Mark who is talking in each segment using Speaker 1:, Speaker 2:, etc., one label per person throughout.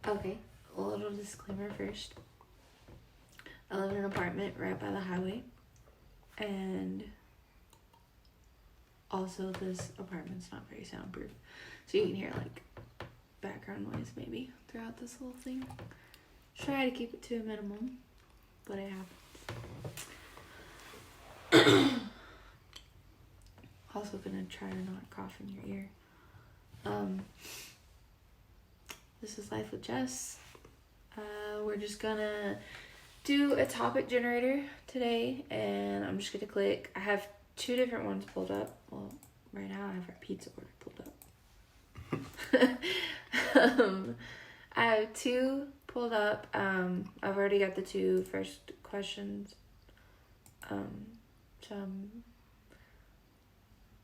Speaker 1: Okay, a little disclaimer first. I live in an apartment right by the highway, and also this apartment's not very soundproof, so you can hear like background noise maybe throughout this whole thing. Try to keep it to a minimum, but it happens. Also gonna try to not cough in your ear. This is Life with Jess. We're just gonna do a topic generator today, and I'm just gonna click. I have 2 different ones pulled up. Well, right now I have our pizza order pulled up. I have 2 pulled up. I've already got the 2 first questions.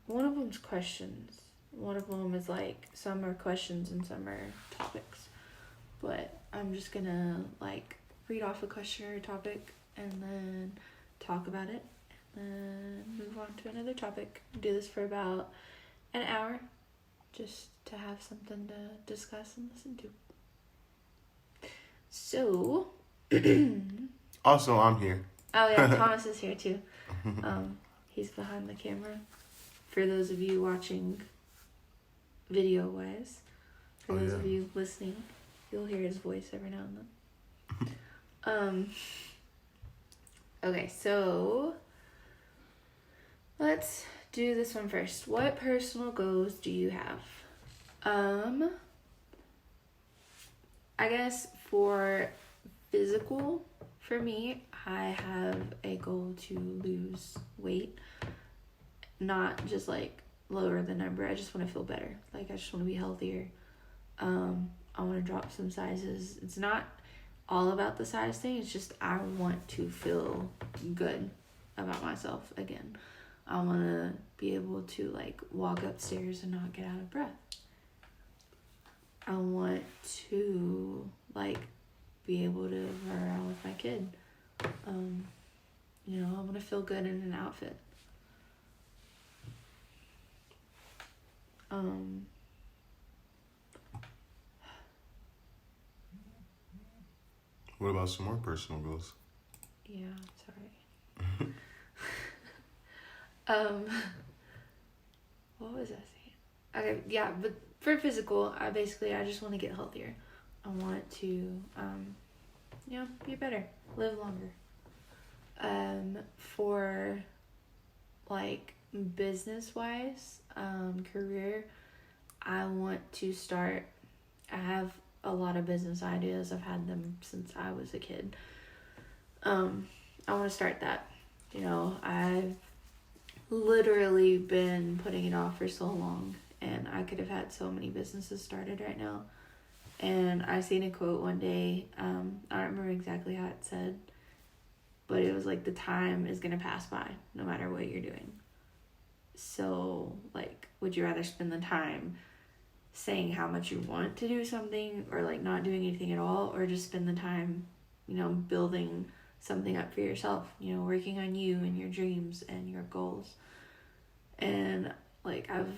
Speaker 1: One of them's questions. One of them is like, some are questions and some are topics. But I'm just gonna like read off a question or a topic and then talk about it. And then move on to another topic. Do this for about an hour. Just to have something to discuss and listen to. So.
Speaker 2: Also, I'm here.
Speaker 1: Oh yeah, Thomas is here too. He's behind the camera. For those of you watching video wise, for those of you listening, you'll hear his voice every now and then. Okay, so let's do this one first. What personal goals do you have? I guess for physical, for me, I have a goal to lose weight. Not just like lower the number. I just want to feel better. Like I just want to be healthier. I want to drop some sizes. It's not all about the size thing. It's just I want to feel good about myself again. I want to be able to like walk upstairs and not get out of breath. I want to like be able to run around with my kid. I want to feel good in an outfit.
Speaker 2: What about some more personal goals?
Speaker 1: Yeah, sorry. What was I saying? Okay, yeah, but for physical, I just want to get healthier. I want to, be better, live longer. For like business-wise, career, I want to start. I have a lot of business ideas. I've had them since I was a kid. I want to start that. I've literally been putting it off for so long, and I could have had so many businesses started right now. And I seen a quote one day. I don't remember exactly how it said, but it was like, the time is going to pass by no matter what you're doing. So, like, would you rather spend the time saying how much you want to do something, or like not doing anything at all, or just spend the time, building something up for yourself, working on you and your dreams and your goals. And like, I've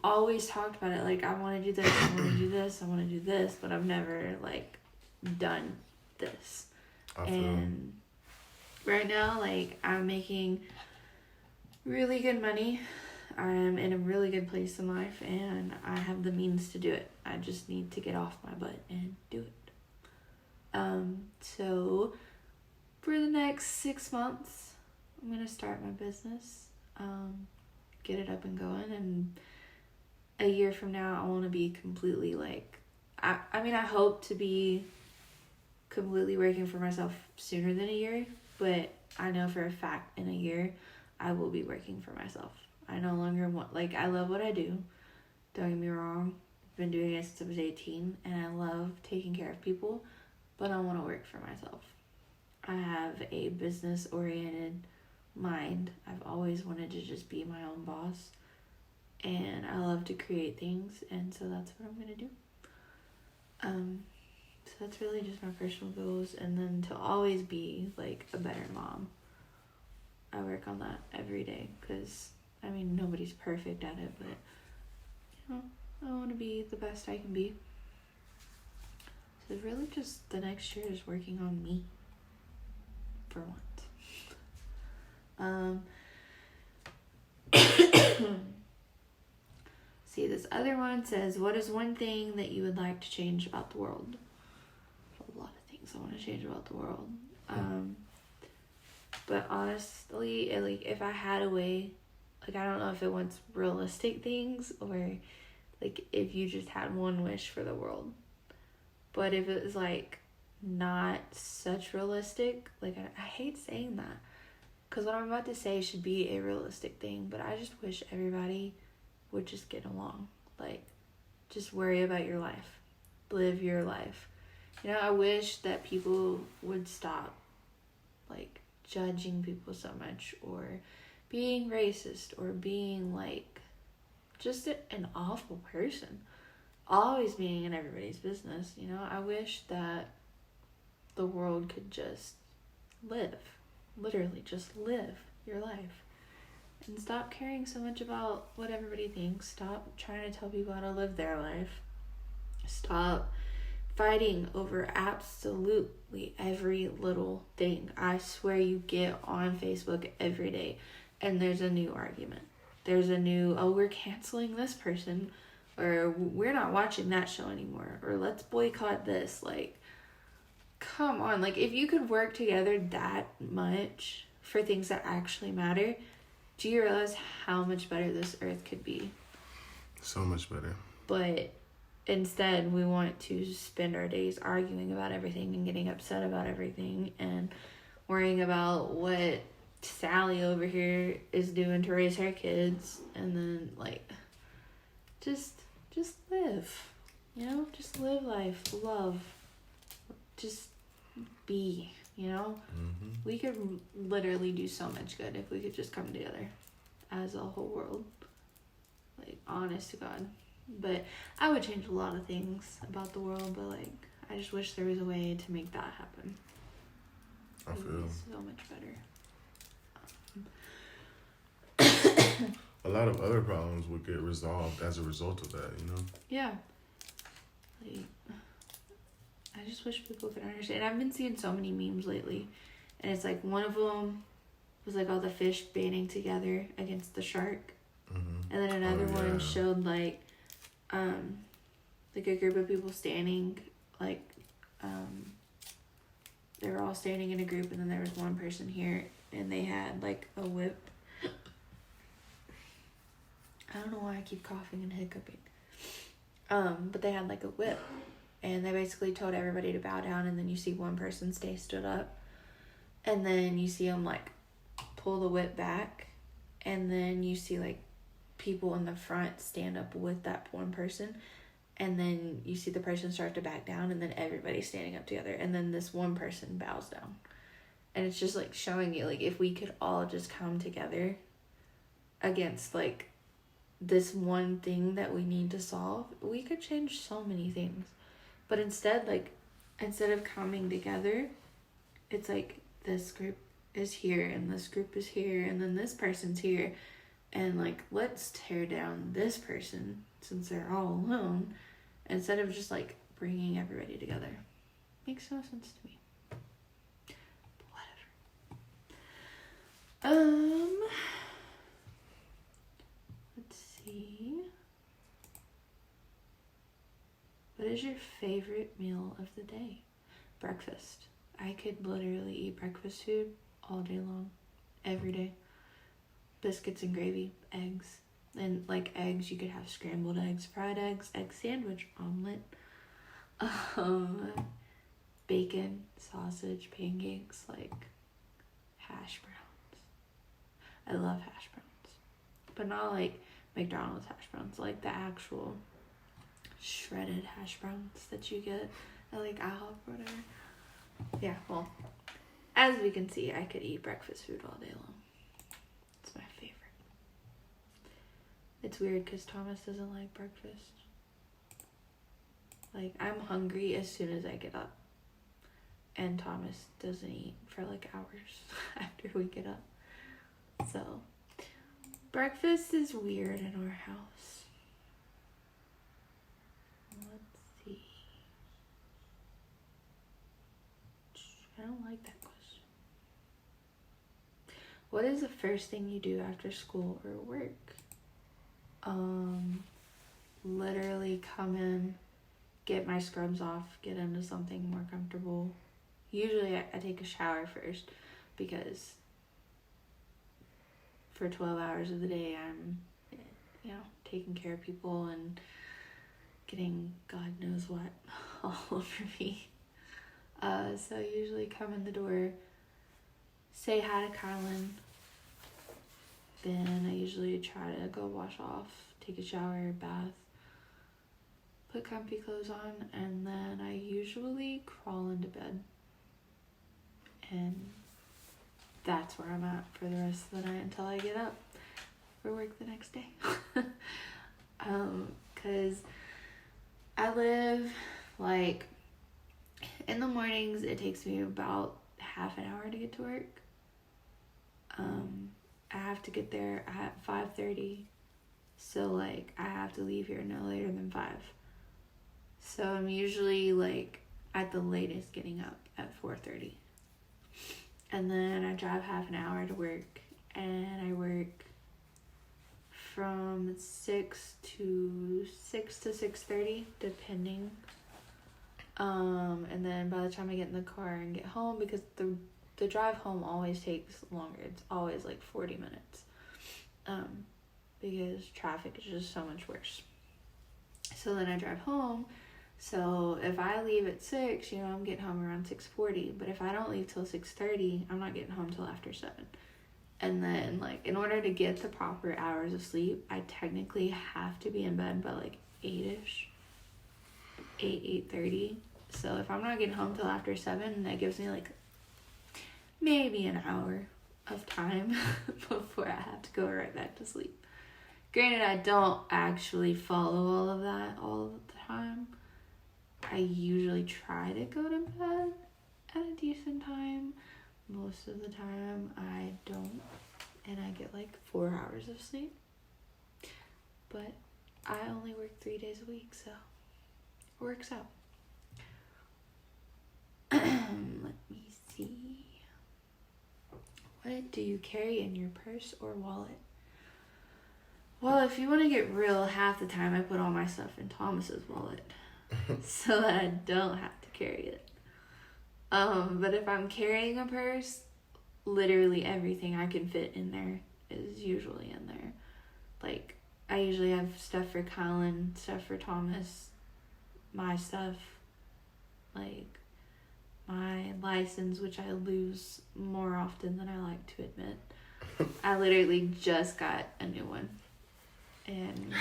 Speaker 1: always talked about it, like, I want to do this, I want to do this, I want to do this, but I've never like done this. And right now, like, I'm making really good money. I'm in a really good place in life, and I have the means to do it. I just need to get off my butt and do it. So for the next 6 months, I'm going to start my business, get it up and going, and a year from now, I want to be completely like, I hope to be completely working for myself sooner than a year, but I know for a fact in a year, I will be working for myself. I no longer want, like, I love what I do. Don't get me wrong. I've been doing it since I was 18, and I love taking care of people, but I want to work for myself. I have a business-oriented mind. I've always wanted to just be my own boss, and I love to create things, and so that's what I'm going to do. So that's really just my personal goals, and then to always be, like, a better mom. I work on that every day, because, nobody's perfect at it, but, I want to be the best I can be. It's really just the next year is working on me. For once. See, this other one says, what is one thing that you would like to change about the world? A lot of things I want to change about the world. But honestly, if I had a way, I don't know if it wants realistic things or if you just had one wish for the world. But if it was not such realistic, I hate saying that, because what I'm about to say should be a realistic thing, but I just wish everybody would just get along. Just worry about your life. Live your life. I wish that people would stop, judging people so much, or being racist, or being, just an awful person. Always being in everybody's business, I wish that the world could just live. Literally, just live your life. And stop caring so much about what everybody thinks. Stop trying to tell people how to live their life. Stop fighting over absolutely every little thing. I swear you get on Facebook every day and there's a new argument. There's a new, we're canceling this person, or we're not watching that show anymore, or let's boycott this. Come on. If you could work together that much for things that actually matter, do you realize how much better this earth could be?
Speaker 2: So much better.
Speaker 1: But instead, we want to spend our days arguing about everything and getting upset about everything and worrying about what Sally over here is doing to raise her kids. And then, just live. Just live life. Love. Just be,
Speaker 2: Mm-hmm.
Speaker 1: We could literally do so much good if we could just come together as a whole world. Honest to God. But I would change a lot of things about the world, but I just wish there was a way to make that happen.
Speaker 2: I feel
Speaker 1: It would be so much better.
Speaker 2: a lot of other problems would get resolved as a result of that,
Speaker 1: Yeah. I just wish people could understand. I've been seeing so many memes lately, and it's one of them was all the fish banding together against the shark,
Speaker 2: Mm-hmm.
Speaker 1: and then another one showed a group of people standing, they were all standing in a group, and then there was one person here, and they had a whip. I don't know why I keep coughing and hiccuping. But they had a whip. And they basically told everybody to bow down, and then you see one person stay stood up. And then you see them, pull the whip back. And then you see, people in the front stand up with that one person. And then you see the person start to back down, and then everybody's standing up together. And then this one person bows down. And it's just, showing you, if we could all just come together against, this one thing that we need to solve, we could change so many things. But instead of coming together, it's this group is here and this group is here and then this person's here, and let's tear down this person since they're all alone, instead of just bringing everybody together. Makes no sense to me. But whatever. Let's see. What is your favorite meal of the day? Breakfast. I could literally eat breakfast food all day long. Every day. Biscuits and gravy. Eggs. And eggs, you could have scrambled eggs, fried eggs, egg sandwich, omelet. Bacon, sausage, pancakes, hash browns. I love hash browns. But not McDonald's hash browns. The actual shredded hash browns that you get at IHOP or whatever. Yeah, well, as we can see, I could eat breakfast food all day long. It's my favorite. It's weird because Thomas doesn't like breakfast. I'm hungry as soon as I get up, and Thomas doesn't eat for hours after we get up. So breakfast is weird in our house. Let's see. I don't like that question. What is the first thing you do after school or work? Literally come in, get my scrubs off, get into something more comfortable. Usually I take a shower first because for 12 hours of the day I'm, taking care of people and getting God knows what all over me. So I usually come in the door, say hi to Kylan, then I usually try to go wash off, take a shower, bath, put comfy clothes on, and then I usually crawl into bed. And that's where I'm at for the rest of the night until I get up for work the next day. 'Cause I live, like, in the mornings, it takes me about half an hour to get to work. I have to get there at 5:30. So, like, I have to leave here no later than 5. So I'm usually, like, at the latest getting up at 4:30. And then I drive half an hour to work. And I work from 6 to 6:30, depending. And then by the time I get in the car and get home, because the drive home always takes longer. It's always like 40 minutes. Because traffic is just so much worse. So then I drive home. So if I leave at 6, I'm getting home around 6:40. But if I don't leave till 6:30, I'm not getting home till after 7. And then, like, in order to get the proper hours of sleep, I technically have to be in bed by, like, 8-ish. 8:30. So if I'm not getting home till after 7, that gives me, like, maybe an hour of time before I have to go right back to sleep. Granted, I don't actually follow all of that all the time. I usually try to go to bed at a decent time. Most of the time, I don't. And I get like 4 hours of sleep. But I only work 3 days a week, so it works out. Let me see. What do you carry in your purse or wallet? Well, if you want to get real, half the time I put all my stuff in Thomas's wallet so that I don't have to carry it. But if I'm carrying a purse, literally everything I can fit in there is usually in there. Like, I usually have stuff for Colin, stuff for Thomas, my stuff, like my license, which I lose more often than I like to admit. I literally just got a new one. And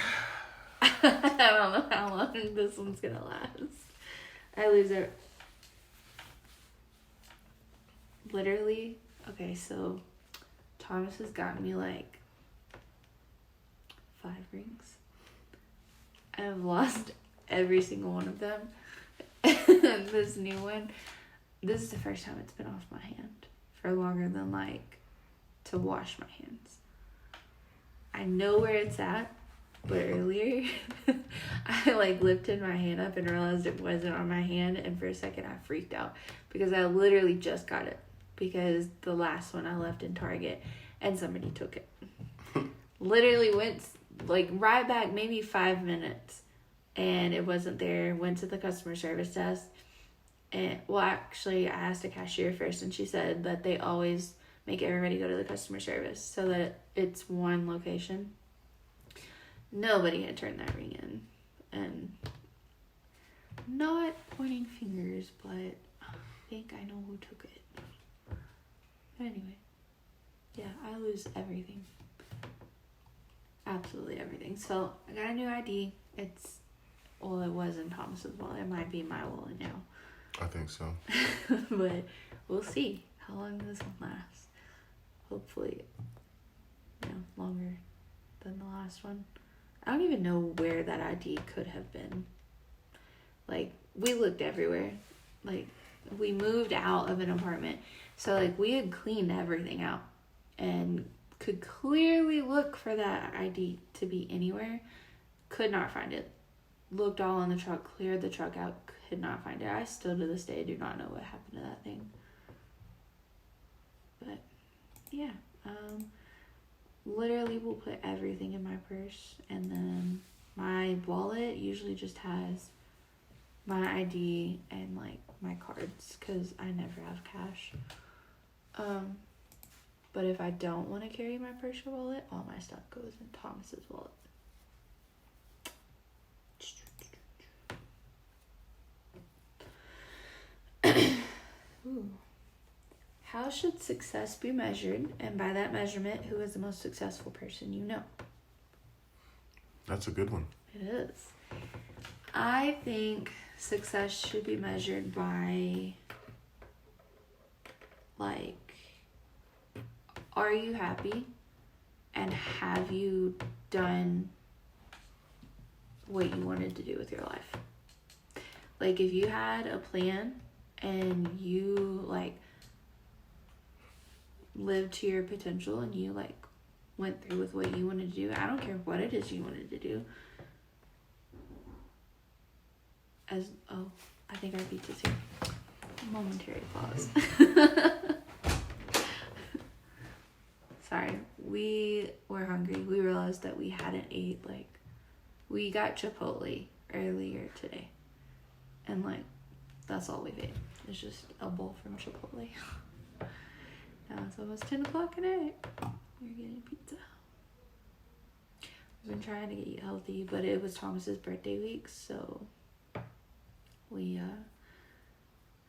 Speaker 1: I don't know how long this one's gonna last. I lose it. Literally, okay, so Thomas has gotten me like 5 rings. I've lost every single one of them. And this new one, this is the first time it's been off my hand for longer than like to wash my hands. I know where it's at, but earlier I like lifted my hand up and realized it wasn't on my hand, and for a second I freaked out because I literally just got it because the last one I left in Target and somebody took it. Literally went like right back maybe 5 minutes and it wasn't there. Went to the customer service desk, and well, actually I asked a cashier first and she said that they always make everybody go to the customer service so that it's one location. Nobody had turned that ring in. And not pointing fingers, but I think I know who took it. But anyway, yeah, I lose everything. Absolutely everything. So I got a new ID. It was in Thomas's wallet. It might be my wallet now.
Speaker 2: I think so.
Speaker 1: But we'll see how long this one lasts. Hopefully, longer than the last one. I don't even know where that ID could have been. Like, we looked everywhere. Like, we moved out of an apartment. So, like, we had cleaned everything out and could clearly look for that ID to be anywhere. Could not find it. Looked all in the truck, cleared the truck out, could not find it. I still to this day do not know what happened to that thing. But yeah, literally will put everything in my purse, and then my wallet usually just has my ID and like my cards, because I never have cash. But if I don't want to carry my purse or wallet, all my stuff goes in Thomas's wallet. Ooh. How should success be measured? And by that measurement, who is the most successful person you know?
Speaker 2: That's a good one.
Speaker 1: It is. I think success should be measured by, like, are you happy? And have you done what you wanted to do with your life? Like, if you had a plan and you, like, lived to your potential and you, like, went through with what you wanted to do, I don't care what it is you wanted to do. I think our pizza's here. Momentary pause. Sorry, we were hungry. We realized that we hadn't ate, like, we got Chipotle earlier today. And, like, that's all we've ate. It's just a bowl from Chipotle. Now it's almost 10 o'clock at night. We're getting pizza. We've been trying to eat healthy, but it was Thomas's birthday week, so we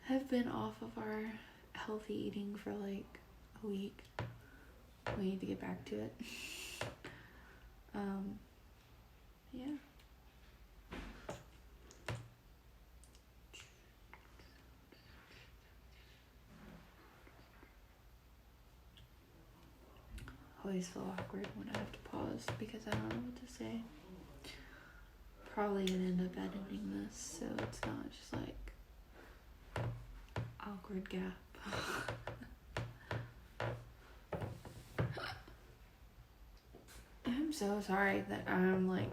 Speaker 1: have been off of our healthy eating for like a week. We need to get back to it. Yeah. I always feel awkward when I have to pause because I don't know what to say. Probably gonna end up editing this, so it's not just like awkward gap. I'm so sorry that I'm like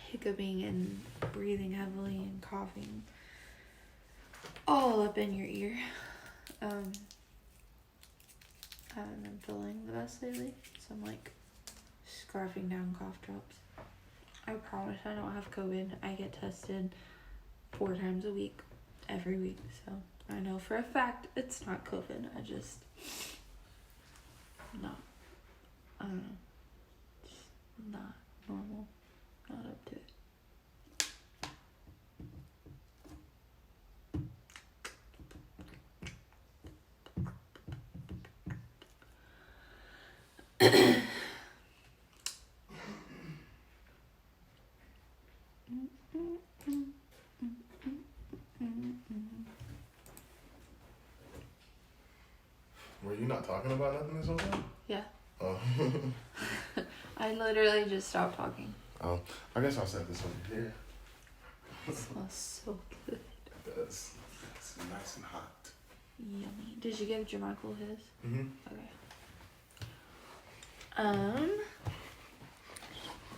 Speaker 1: hiccuping and breathing heavily and coughing all up in your ear. I haven't been feeling the best lately, so I'm like scarfing down cough drops. I promise I don't have COVID. I get tested 4 times a week, every week, so I know for a fact it's not COVID. I just not, I don't know, just not normal, not up to it.
Speaker 2: Were you not talking about nothing this whole time?
Speaker 1: Yeah.
Speaker 2: Oh.
Speaker 1: I literally just stopped talking.
Speaker 2: Oh, I guess I'll set this over here.
Speaker 1: It smells so good.
Speaker 2: It does. It's nice and hot.
Speaker 1: Yummy. Did you give Jermichael his?
Speaker 2: Mm-hmm.
Speaker 1: Okay.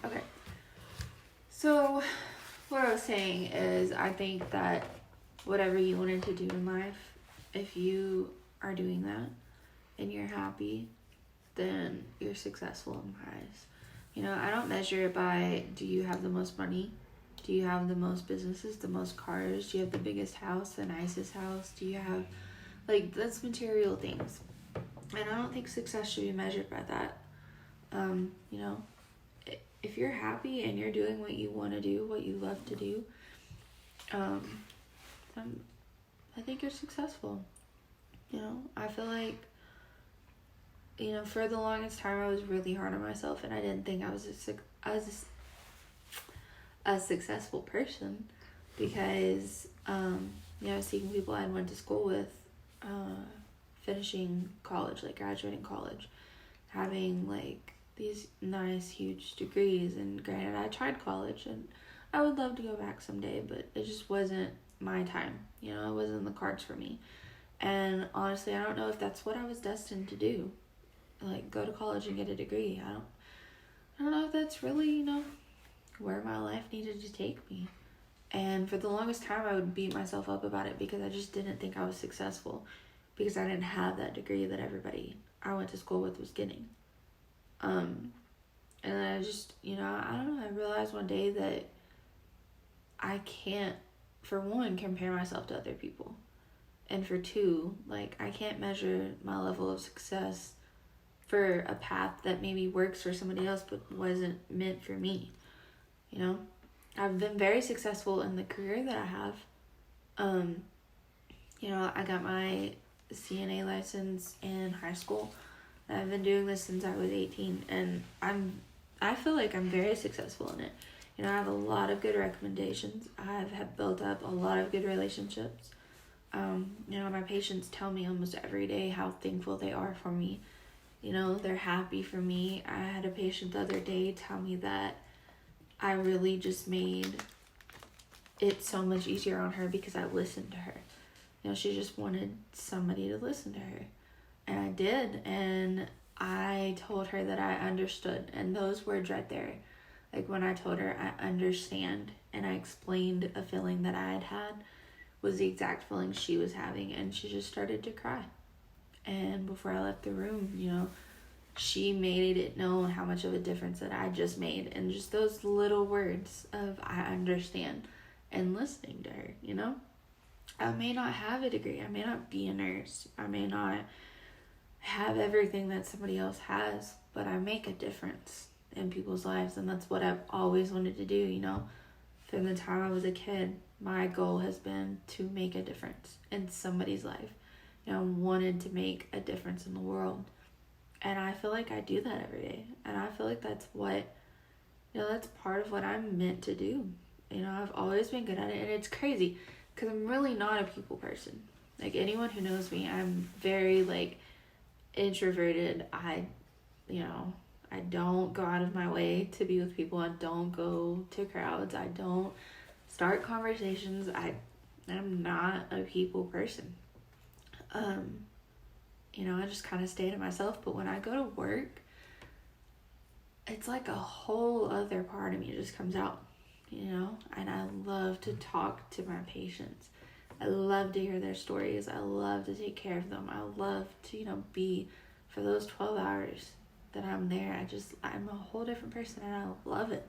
Speaker 1: Okay. So, what I was saying is, I think that whatever you wanted to do in life, if you are doing that and you're happy, then you're successful in my eyes. You know, I don't measure it by, do you have the most money? Do you have the most businesses, the most cars? Do you have the biggest house, the nicest house? Do you have, like, that's material things. And I don't think success should be measured by that. You know, if you're happy and you're doing what you want to do, what you love to do, then I think you're successful. You know, I feel like, you know, for the longest time I was really hard on myself, and I didn't think I was a successful person because, you know, I was seeing people I went to school with finishing college, like graduating college, having like these nice huge degrees. And granted, I tried college and I would love to go back someday, but it just wasn't my time. You know, it wasn't in the cards for me. And honestly, I don't know if that's what I was destined to do, like go to college and get a degree. I don't know if that's really, you know, where my life needed to take me. And for the longest time I would beat myself up about it because I just didn't think I was successful. because I didn't have that degree that everybody I went to school with was getting. And then I just, I don't know, I realized one day that I can't, for one, compare myself to other people. And for two, like, I can't measure my level of success for a path that maybe works for somebody else but wasn't meant for me. I've been very successful in the career that I have. I got my CNA license in high school. I've been doing this since I was 18, and I feel like I'm very successful in it. I have a lot of good recommendations. I have built up a lot of good relationships. My patients tell me almost every day how thankful they are for me. They're happy for me. I had a patient the other day tell me that I really just made it so much easier on her because I listened to her. She just wanted somebody to listen to her. And I did. And I told her that I understood. And those words right there, like when I told her I understand and I explained a feeling that I had, was the exact feeling she was having. And she just started to cry. And before I left the room, she made it known how much of a difference that I just made. And just those little words of I understand and listening to her, I may not have a degree. I may not be a nurse. I may not have everything that somebody else has, but I make a difference in people's lives. And that's what I've always wanted to do, From the time I was a kid, my goal has been to make a difference in somebody's life. Wanted to make a difference in the world. And I feel like I do that every day. And I feel like that's what, that's part of what I'm meant to do. I've always been good at it. And it's crazy because I'm really not a people person. Like, anyone who knows me, I'm very, introverted. I don't go out of my way to be with people. I don't go to crowds. I don't start conversations. I'm not a people person. I just kind of stay to myself. But when I go to work, it's like a whole other part of me just comes out, and I love to talk to my patients. I love to hear their stories. I love to take care of them. I love to, be for those 12 hours that I'm there. I'm a whole different person, and I love it.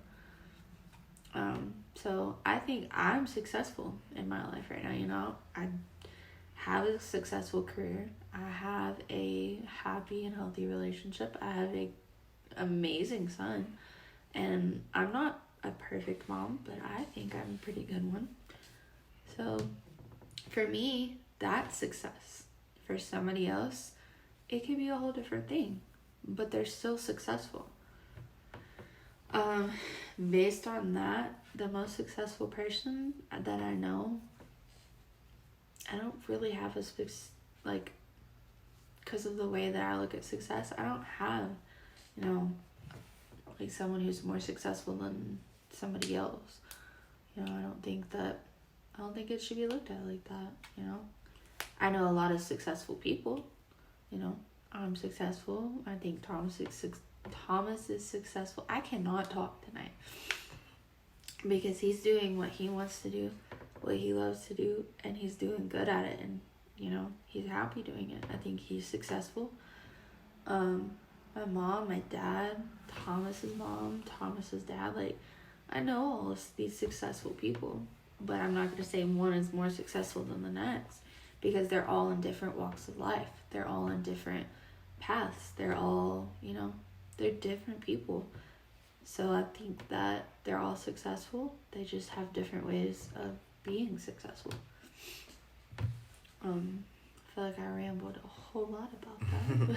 Speaker 1: So I think I'm successful in my life right now. I have a successful career. I have a happy and healthy relationship. I have an amazing son. And I'm not a perfect mom, but I think I'm a pretty good one. So for me, that's success. For somebody else, it could be a whole different thing, but they're still successful. Based on that, the most successful person that I know, I don't really have because of the way that I look at success, I don't have, someone who's more successful than somebody else. I don't think it should be looked at like that, I know a lot of successful people, I'm successful. I think Thomas is successful. I cannot talk tonight because he's doing what he wants to do, what he loves to do, and he's doing good at it, and he's happy doing it. I think he's successful. My mom, my dad, Thomas's mom, Thomas's dad, I know all of these successful people, but I'm not going to say one is more successful than the next because they're all in different walks of life. They're all in different paths. They're all, they're different people. So I think that they're all successful. They just have different ways of being successful. I feel like I rambled a whole lot about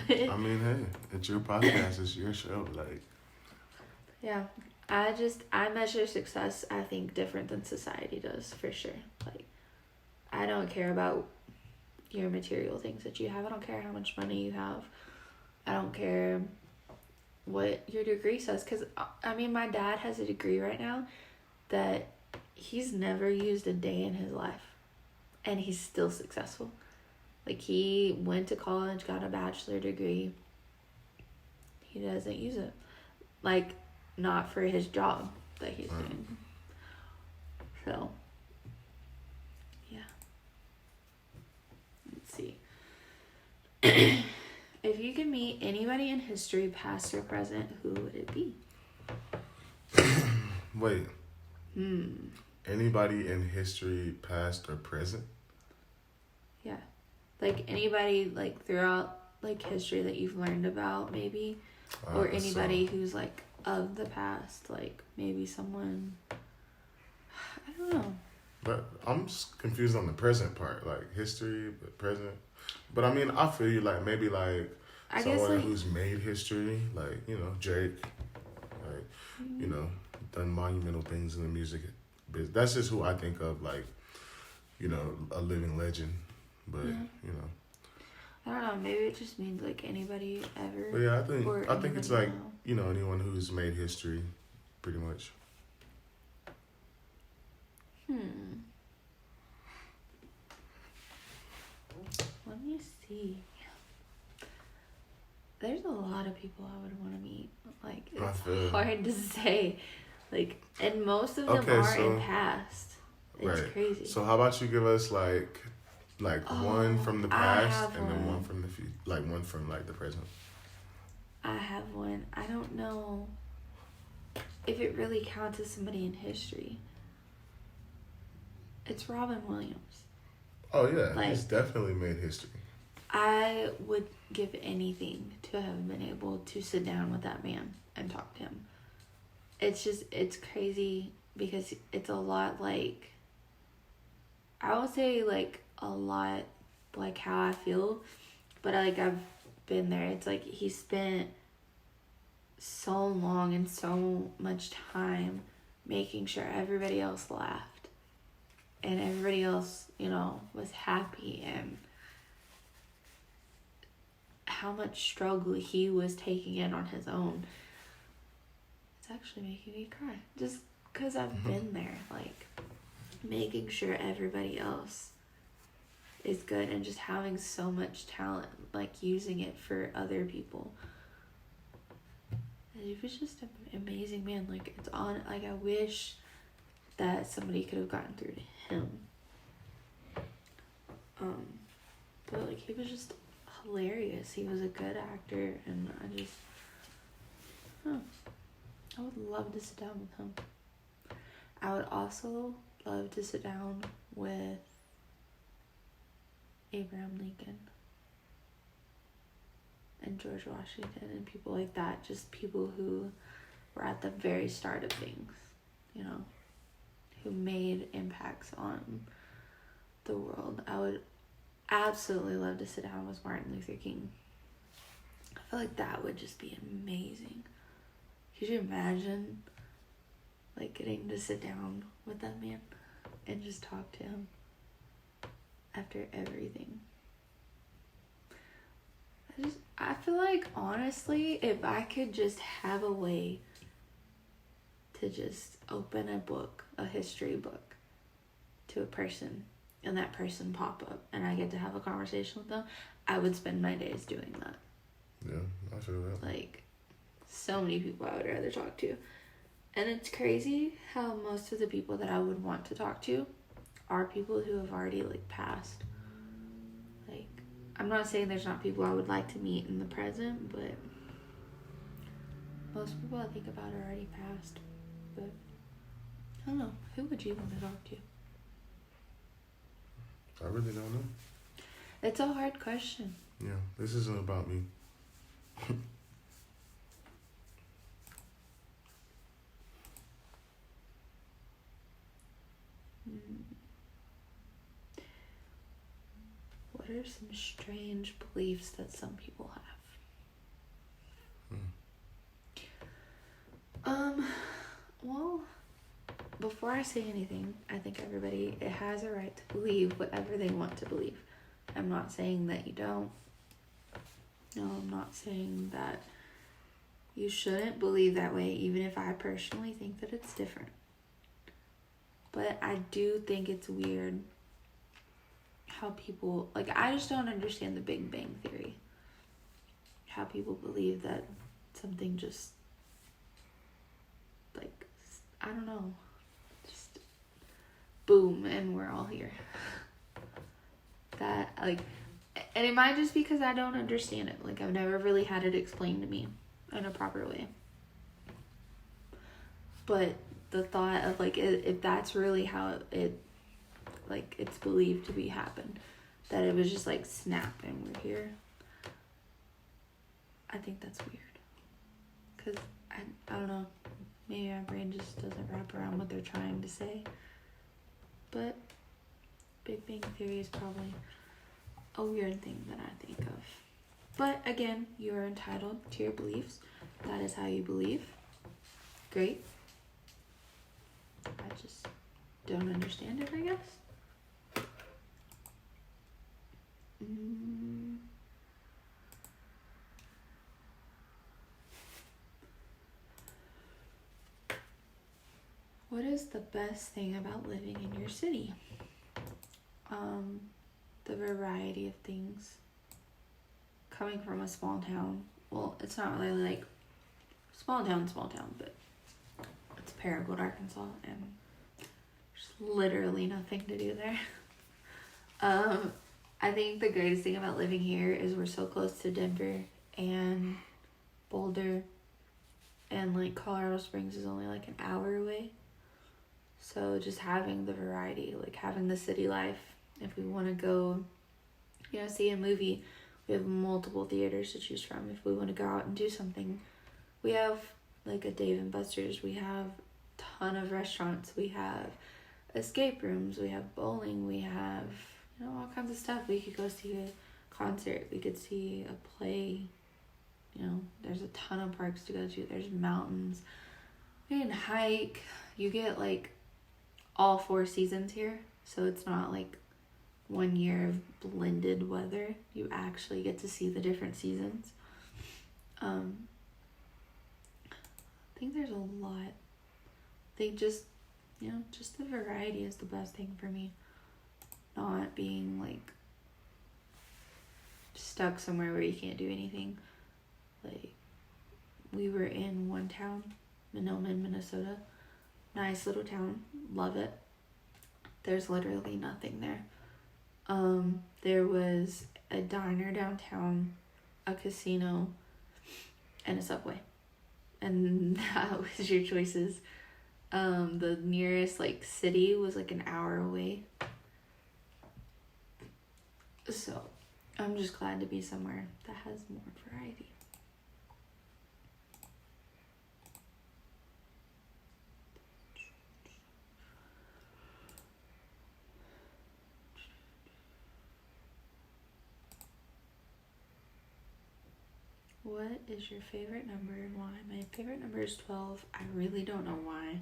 Speaker 1: that.
Speaker 2: I mean, hey, it's your podcast. It's your show.
Speaker 1: Yeah. I measure success, I think, different than society does, for sure. I don't care about your material things that you have. I don't care how much money you have. I don't care what your degree says. Because, my dad has a degree right now that he's never used a day in his life. And he's still successful. He went to college, got a bachelor degree. He doesn't use it. Not for his job that he's doing. So, yeah. Let's see. If you could meet anybody in history, past or present, who would it be?
Speaker 2: Wait. Anybody in history, past or present?
Speaker 1: Yeah. Like anybody like throughout like history that you've learned about maybe. Or anybody who's like of the past, like maybe someone, I don't know.
Speaker 2: But I'm just confused on the present part, like history, but present. But I mean, I feel you, like maybe like
Speaker 1: I
Speaker 2: someone
Speaker 1: guess, like,
Speaker 2: who's made history, like, you know, Drake, like, you know, done monumental things in the music business. That's just who I think of, like, you know, a living legend. But, you know.
Speaker 1: I don't know, maybe it just means like anybody ever.
Speaker 2: But yeah, I think it's like,
Speaker 1: now.
Speaker 2: you know, anyone who's made history, pretty much.
Speaker 1: Let me see. There's a lot of people I would want to meet. Like, it's hard to say. Like, and most of them are in past. It's crazy.
Speaker 2: So how about you give us like one from the past and then one from the future, like one from like the present.
Speaker 1: I have one. I don't know if it really counts as somebody in history. It's Robin Williams.
Speaker 2: Oh yeah, like, he's definitely made history.
Speaker 1: I would give anything to have been able to sit down with that man and talk to him. It's crazy because it's a lot like, I would say like a lot like how I feel, but like I've been there. It's like he spent so long and so much time making sure everybody else laughed and everybody else, you know, was happy, and how much struggle he was taking in on his own. It's actually making me cry just because I've been there, like making sure everybody else is good and just having so much talent, like using it for other people. And he was just an amazing man. Like, it's on, like, I wish that somebody could have gotten through to him. But like, he was just hilarious. He was a good actor, and I would love to sit down with him. I would also love to sit down with Abraham Lincoln and George Washington and people like that. Just people who were at the very start of things, you know, who made impacts on the world. I would absolutely love to sit down with Martin Luther King. I feel like that would just be amazing. Could you imagine, like, getting to sit down with that man and just talk to him after everything? I feel like, honestly, if I could just have a way to just open a book, a history book, to a person, and that person pop up, and I get to have a conversation with them, I would spend my days doing that.
Speaker 2: Yeah, I feel that.
Speaker 1: Like, so many people I would rather talk to. And it's crazy how most of the people that I would want to talk to are people who have already, like, passed. Like, I'm not saying there's not people I would like to meet in the present, but most people I think about are already passed. But I don't know. Who would you want to talk to?
Speaker 2: I really don't know.
Speaker 1: It's a hard question.
Speaker 2: Yeah, this isn't about me.
Speaker 1: What are some strange beliefs that some people have? Well, before I say anything, I think everybody has a right to believe whatever they want to believe. I'm not saying that you don't. No, I'm not saying that you shouldn't believe that way, even if I personally think that it's different. But I do think it's weird how people, like, I just don't understand the Big Bang Theory. How people believe that something just, like, I don't know, just boom, and we're all here. That, like, And it might just because I don't understand it. Like, I've never really had it explained to me in a proper way. But the thought of, like, if that's really how it like, it's believed to be happened, that it was just, like, snap and we're here. I think that's weird. Because, I don't know. Maybe my brain just doesn't wrap around what they're trying to say. But Big Bang Theory is probably a weird thing that I think of. But again, you are entitled to your beliefs. That is how you believe. Great. I just don't understand it, I guess. What is the best thing about living in your city? The variety of things. Coming from a small town, well, it's not really like small town, but it's Paragould, Arkansas, and there's literally nothing to do there. I think the greatest thing about living here is we're so close to Denver and Boulder, and like Colorado Springs is only like an hour away. So just having the variety, like having the city life. If we want to go, see a movie, we have multiple theaters to choose from. If we want to go out and do something, we have like a Dave & Buster's. We have a ton of restaurants. We have escape rooms. We have bowling. We have, all kinds of stuff. We could go see a concert. We could see a play. There's a ton of parks to go to. There's mountains. We can hike. You get like all 4 seasons here. So it's not like 1 year of blended weather. You actually get to see the different seasons. I think there's a lot. I think just the variety is the best thing for me. Not being like stuck somewhere where you can't do anything. Like, we were in one town, Mahnomen, Minnesota. Nice little town. Love it. There's literally nothing there. There was a diner downtown, a casino, and a Subway. And that was your choices. The nearest city was an hour away. So I'm just glad to be somewhere that has more variety. What is your favorite number and why? My favorite number is 12. I really don't know why.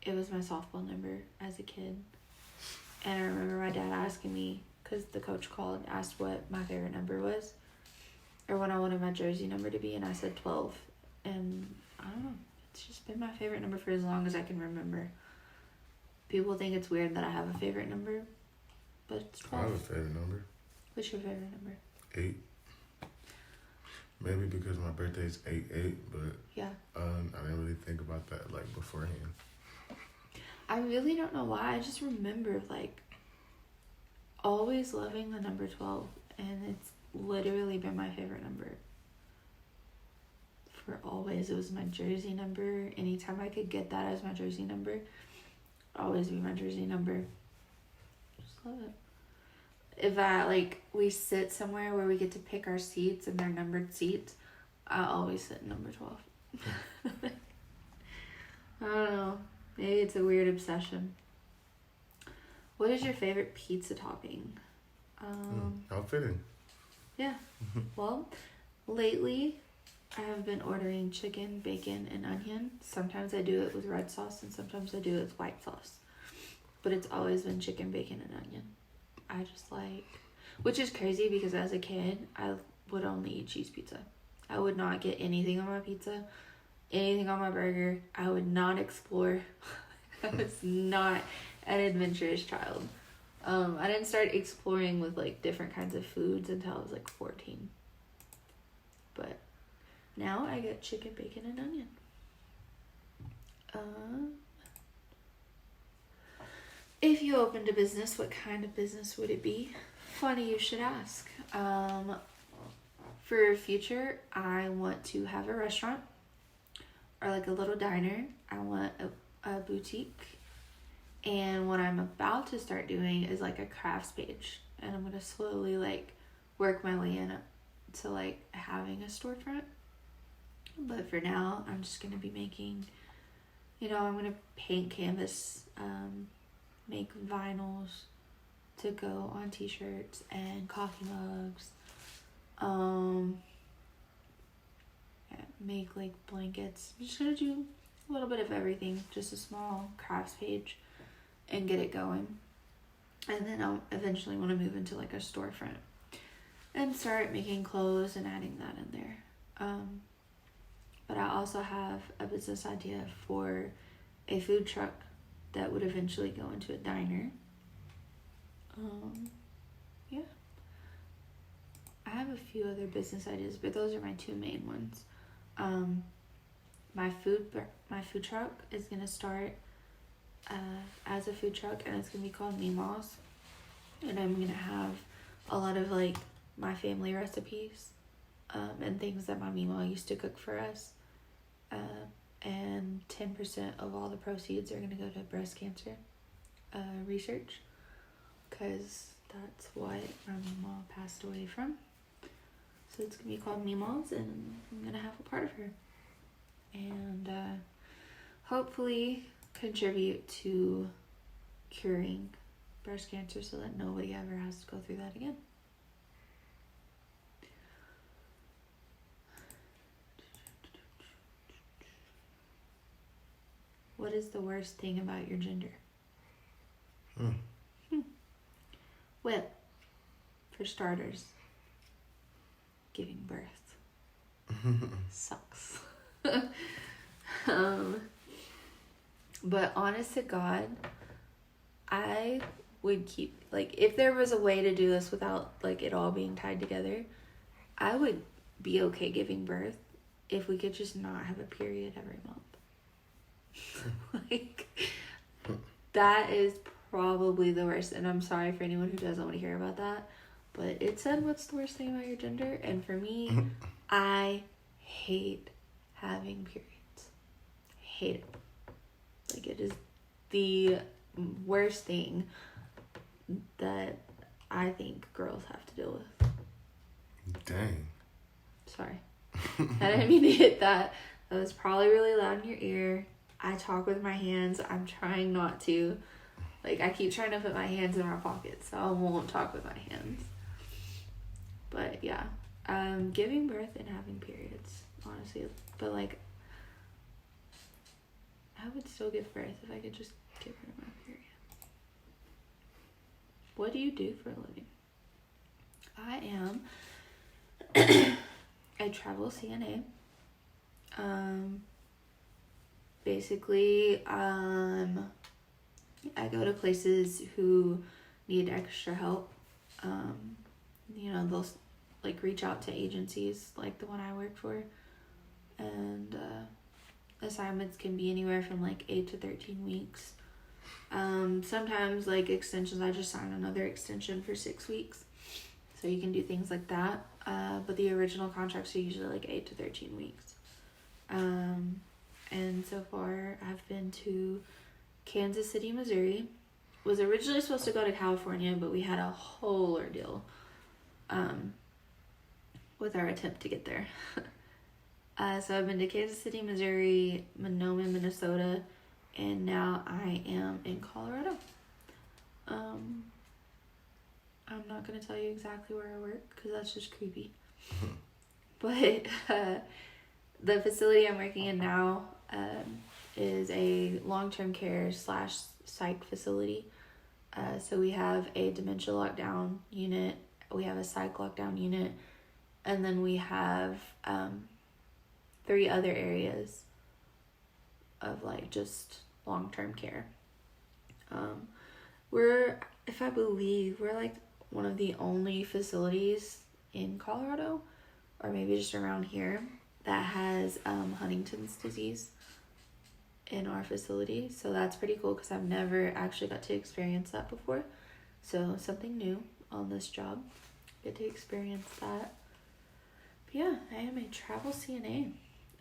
Speaker 1: It was my softball number as a kid. And I remember my dad asking me, because the coach called and asked what my favorite number was, or what I wanted my jersey number to be, and I said 12. And I don't know, it's just been my favorite number for as long as I can remember. People think it's weird that I have a favorite number, but it's 12.
Speaker 2: I have a favorite number.
Speaker 1: What's your favorite number?
Speaker 2: 8. Maybe because my birthday is 8/8, but
Speaker 1: yeah,
Speaker 2: I didn't really think about that beforehand.
Speaker 1: I really don't know why. I just remember always loving the number 12, and it's literally been my favorite number for always. It was my jersey number. Anytime I could get that as my jersey number, it'd always be my jersey number. Just love it. If we sit somewhere where we get to pick our seats and they're numbered seats, I always sit in number 12. I don't know. Maybe it's a weird obsession. What is your favorite pizza topping?
Speaker 2: How fitting.
Speaker 1: Yeah. Well, lately I have been ordering chicken, bacon, and onion. Sometimes I do it with red sauce and sometimes I do it with white sauce. But it's always been chicken, bacon, and onion. I just which is crazy because as a kid, I would only eat cheese pizza. I would not get anything on my pizza, anything on my burger. I would not explore. I was not an adventurous child. I didn't start exploring with different kinds of foods until I was 14. But now I get chicken, bacon, and onion. If you opened a business, what kind of business would it be? Funny you should ask. For future, I want to have a restaurant or like a little diner. I want a boutique. And what I'm about to start doing is like a crafts page. And I'm going to slowly like work my way in to like having a storefront. But for now, I'm just going to be making, I'm going to paint canvas, make vinyls to go on t-shirts and coffee mugs. Make like blankets. I'm just going to do a little bit of everything. Just a small crafts page and get it going. And then I'll eventually want to move into like a storefront and start making clothes and adding that in there. But I also have a business idea for a food truck that would eventually go into a diner. Yeah. I have a few other business ideas, but those are my two main ones. My food truck is gonna start as a food truck, and it's gonna be called Meemaws, and I'm gonna have a lot of like my family recipes and things that my Meemaw used to cook for us, and 10% of all the proceeds are gonna go to breast cancer research, because that's what my Meemaw passed away from. So it's gonna be called Meemaws, and I'm gonna have a part of her, and hopefully contribute to curing breast cancer so that nobody ever has to go through that again. What is the worst thing about your gender? Well, for starters, giving birth. Sucks. But honest to God, I would keep, like, if there was a way to do this without, like, it all being tied together, I would be okay giving birth if we could just not have a period every month. Like, that is probably the worst, and I'm sorry for anyone who doesn't want to hear about that, but it said, what's the worst thing about your gender? And for me, I hate having periods. Hate it. Like, it is the worst thing that I think girls have to deal with.
Speaker 2: Dang.
Speaker 1: Sorry. I didn't mean to hit that. That was probably really loud in your ear. I talk with my hands. I'm trying not to. Like, I keep trying to put my hands in my pockets, so I won't talk with my hands. But, yeah. Giving birth and having periods, honestly. But, like, I would still give birth if I could just give her my period. What do you do for a living? I am a travel CNA. Basically, I go to places who need extra help. They'll like reach out to agencies like the one I work for, and assignments can be anywhere from like 8 to 13 weeks. Sometimes like extensions, I just sign another extension for 6 weeks, so you can do things like that. But the original contracts are usually like 8 to 13 weeks. And so far I've been to Kansas City, Missouri. Was originally supposed to go to California, but we had a whole ordeal with our attempt to get there. So I've been to Kansas City, Missouri, Monoma, Minnesota, and now I am in Colorado. I'm not going to tell you exactly where I work because that's just creepy. But the facility I'm working in now is a long-term care / psych facility. So we have a dementia lockdown unit, we have a psych lockdown unit, and then we have 3 other areas of like just long-term care. We're like one of the only facilities in Colorado, or maybe just around here, that has Huntington's disease in our facility. So that's pretty cool because I've never actually got to experience that before. So something new. on this job. Get to experience that. But yeah, I am a travel CNA.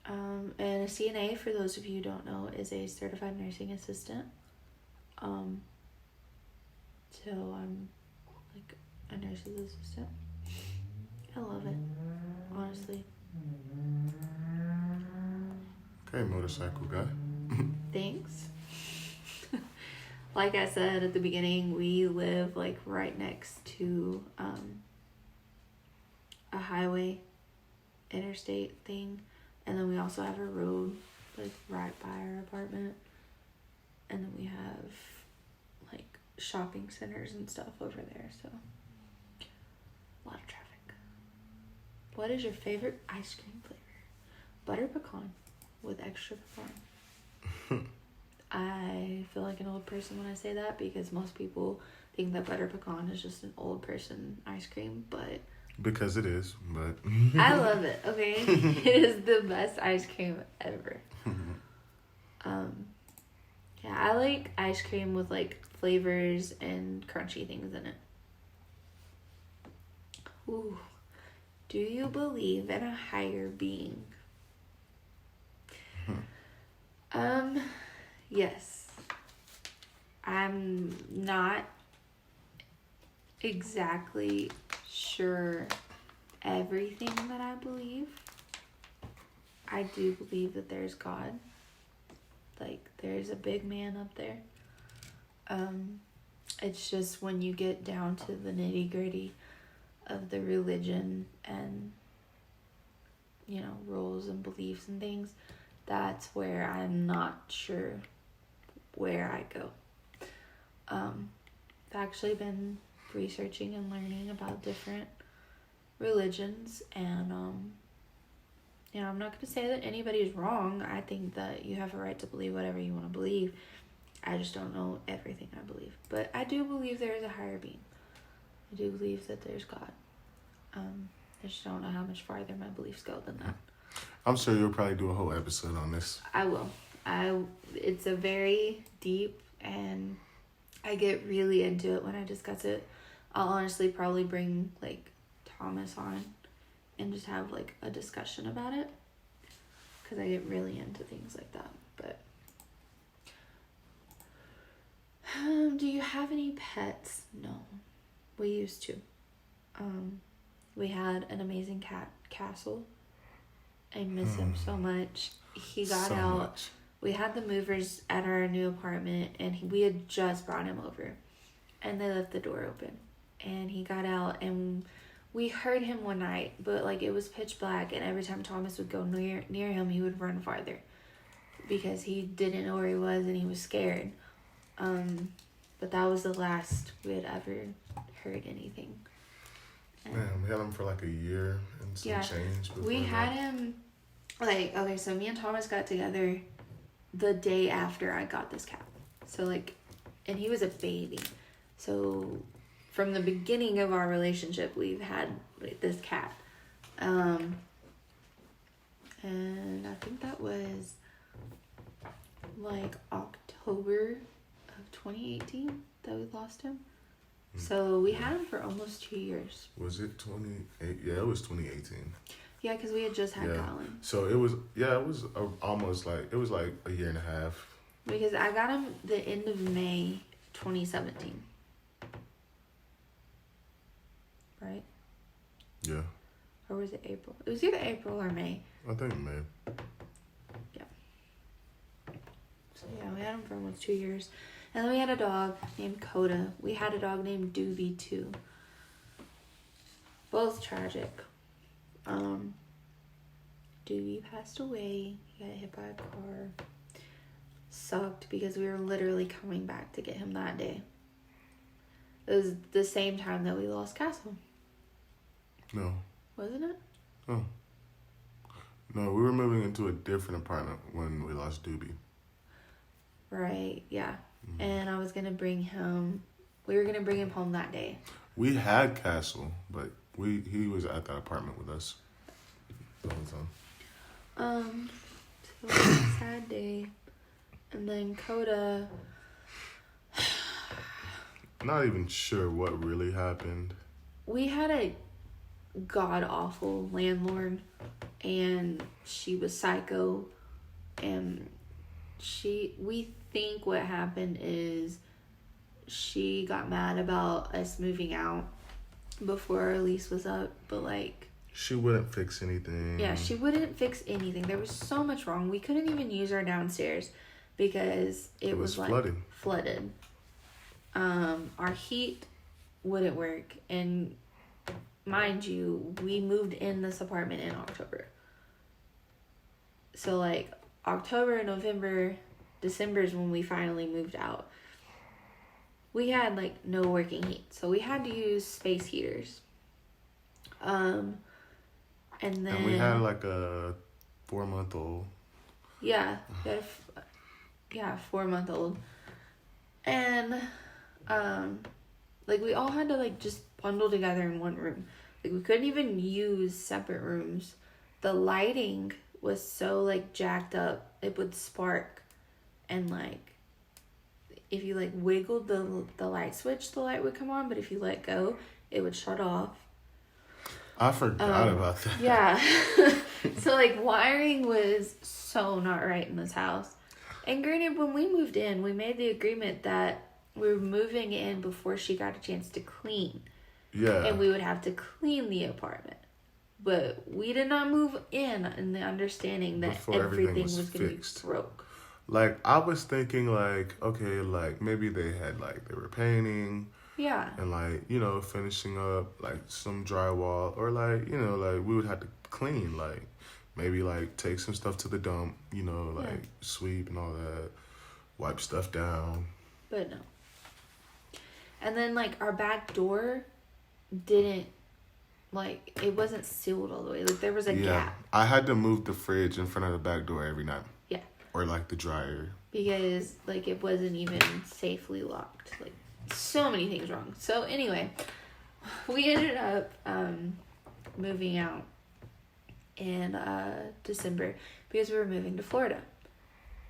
Speaker 1: And a CNA, for those of you who don't know, is a certified nursing assistant. So I'm like a nurse's assistant. I love it, honestly.
Speaker 2: Okay, motorcycle guy.
Speaker 1: Thanks. Like I said at the beginning, we live like right next to a highway, interstate thing, and then we also have a road like right by our apartment, and then we have like shopping centers and stuff over there, so a lot of traffic. What is your favorite ice cream flavor? Butter pecan with extra pecan. I feel like an old person when I say that because most people think that butter pecan is just an old person ice cream, but
Speaker 2: because it is, but
Speaker 1: I love it. Okay, it is the best ice cream ever. Yeah, I like ice cream with like flavors and crunchy things in it. Ooh, do you believe in a higher being? Yes. I'm not exactly sure everything that I believe. I do believe that there's God. Like, there's a big man up there. It's just when you get down to the nitty-gritty of the religion and, you know, rules and beliefs and things, that's where I'm not sure where I go. I've actually been researching and learning about different religions, and you know, I'm not going to say that anybody's wrong. I think that you have a right to believe whatever you want to believe. I just don't know everything I believe, but I do believe there is a higher being. I do believe that there's God. I just don't know how much farther my beliefs go than that.
Speaker 2: I'm sure you'll probably do a whole episode on this.
Speaker 1: I will. It's a very deep, and I get really into it when I discuss it. I'll honestly probably bring like Thomas on and just have like a discussion about it, because I get really into things like that. But do you have any pets? No, we used to. We had an amazing cat, Castle. I miss him so much. He got out.
Speaker 2: Much.
Speaker 1: We had the movers at our new apartment, and we had just brought him over, and they left the door open, and he got out, and we heard him one night, but like it was pitch black, and every time Thomas would go near him, he would run farther because he didn't know where he was and he was scared. But that was the last we had ever heard anything.
Speaker 2: Man, we had him for like a year and some change.
Speaker 1: We had him, like, okay, so me and Thomas got together the day after I got this cat. So, like, and he was a baby. So, from the beginning of our relationship, we've had like, this cat. And I think that was, like, October of 2018 that we lost him. So we had him for almost 2 years.
Speaker 2: Was it 28? Yeah, it was 2018.
Speaker 1: Yeah, because we had just had Colin.
Speaker 2: So it was, almost like, it was like a year and a half.
Speaker 1: Because I got him the end of May 2017. Right?
Speaker 2: Yeah.
Speaker 1: Or was it April? It was either April or May.
Speaker 2: I think May.
Speaker 1: Yeah. So yeah, we had him for almost 2 years. And then we had a dog named Coda. We had a dog named Doobie too. Both tragic. Doobie passed away. He got hit by a car. Sucked because we were literally coming back to get him that day. It was the same time that we lost Castle.
Speaker 2: No.
Speaker 1: Wasn't it?
Speaker 2: Oh. No, we were moving into a different apartment when we lost Doobie.
Speaker 1: Right, yeah. Mm-hmm. And I was going to bring him... We were going to bring him home that day.
Speaker 2: We had Castle, but he was at that apartment with us the whole time.
Speaker 1: So it was a sad day. And then Coda...
Speaker 2: not even sure what really happened.
Speaker 1: We had a god-awful landlord, and she was psycho, and we think what happened is she got mad about us moving out before our lease was up, but like...
Speaker 2: She wouldn't fix anything.
Speaker 1: Yeah, she wouldn't fix anything. There was so much wrong. We couldn't even use our downstairs because it was like flooded. Our heat wouldn't work, and mind you, we moved in this apartment in October. So like October, November, December is when we finally moved out. We had like no working heat, so we had to use space heaters. And
Speaker 2: we had like a 4-month-old.
Speaker 1: Yeah, we had a 4-month-old, and like we all had to like just bundle together in one room. Like we couldn't even use separate rooms. The lighting was so like jacked up, it would spark, and like if you like wiggled the light switch, the light would come on, but if you let go, it would shut off.
Speaker 2: I forgot about that.
Speaker 1: Yeah. So like wiring was so not right in this house. And granted, when we moved in, we made the agreement that we were moving in before she got a chance to clean.
Speaker 2: Yeah.
Speaker 1: And we would have to clean the apartment. But we did not move in the understanding that
Speaker 2: before
Speaker 1: everything was going to be broke.
Speaker 2: Like, I was thinking, like, okay, like, maybe they were painting.
Speaker 1: Yeah.
Speaker 2: And, like, you know, finishing up, like, some drywall. Or, like, you know, like, we would have to clean, like, maybe, like, take some stuff to the dump, you know, like, sweep and all that. Wipe stuff down.
Speaker 1: But no. And then, like, our back door didn't, like, it wasn't sealed all the way. Like, there was a gap.
Speaker 2: I had to move the fridge in front of the back door every night.
Speaker 1: Yeah.
Speaker 2: Or, like, the dryer.
Speaker 1: Because, like, it wasn't even safely locked. Like, so many things wrong. So, anyway, we ended up moving out in December because we were moving to Florida.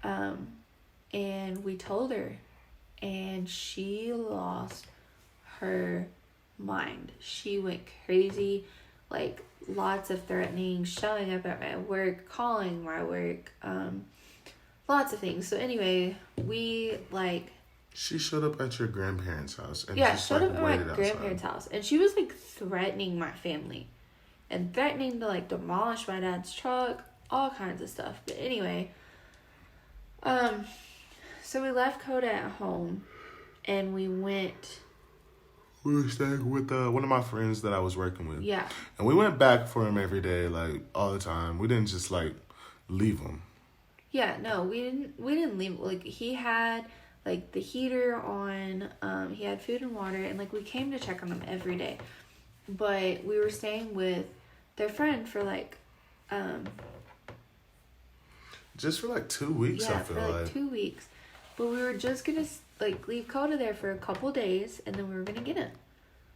Speaker 1: And we told her, and she lost her mind. She went crazy, like, lots of threatening, showing up at my work, calling my work, lots of things. So anyway, we like...
Speaker 2: She showed up at your grandparents' house. And
Speaker 1: showed up at my grandparents' house. And she was like threatening my family. And threatening to like demolish my dad's truck. All kinds of stuff. But anyway. So we left Coda at home. And we went...
Speaker 2: We were staying with one of my friends that I was working with.
Speaker 1: Yeah.
Speaker 2: And we went back for him every day, like, all the time. We didn't just, like, leave him.
Speaker 1: Yeah, no, we didn't leave. Like, he had, like, the heater on, he had food and water, and, like, we came to check on them every day. But we were staying with their friend for, like,
Speaker 2: just for, like, 2 weeks, I feel like.
Speaker 1: Yeah, for, like, 2 weeks. But we were just gonna, like, leave Coda there for a couple days, and then we were gonna get him.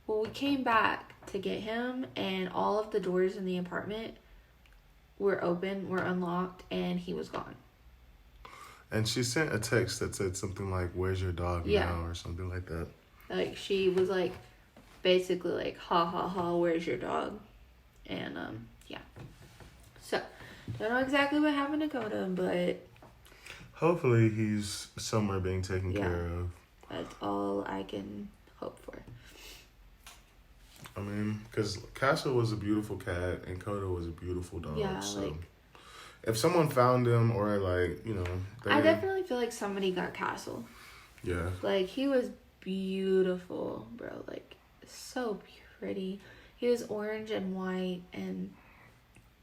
Speaker 1: Well, we came back to get him, and all of the doors in the apartment were open, were unlocked, and he was gone.
Speaker 2: And she sent a text that said something like, "Where's your dog now?" or something like that.
Speaker 1: Like, she was like, basically like, ha ha ha, where's your dog? And, yeah. So, don't know exactly what happened to Coda, but...
Speaker 2: hopefully he's somewhere being taken care of.
Speaker 1: That's all I can hope for.
Speaker 2: I mean, because Castle was a beautiful cat and Coda was a beautiful dog.
Speaker 1: Yeah,
Speaker 2: so
Speaker 1: like...
Speaker 2: if someone found him or, like, you know...
Speaker 1: I definitely feel like somebody got Castle.
Speaker 2: Yeah.
Speaker 1: Like, he was beautiful, bro. Like, so pretty. He was orange and white and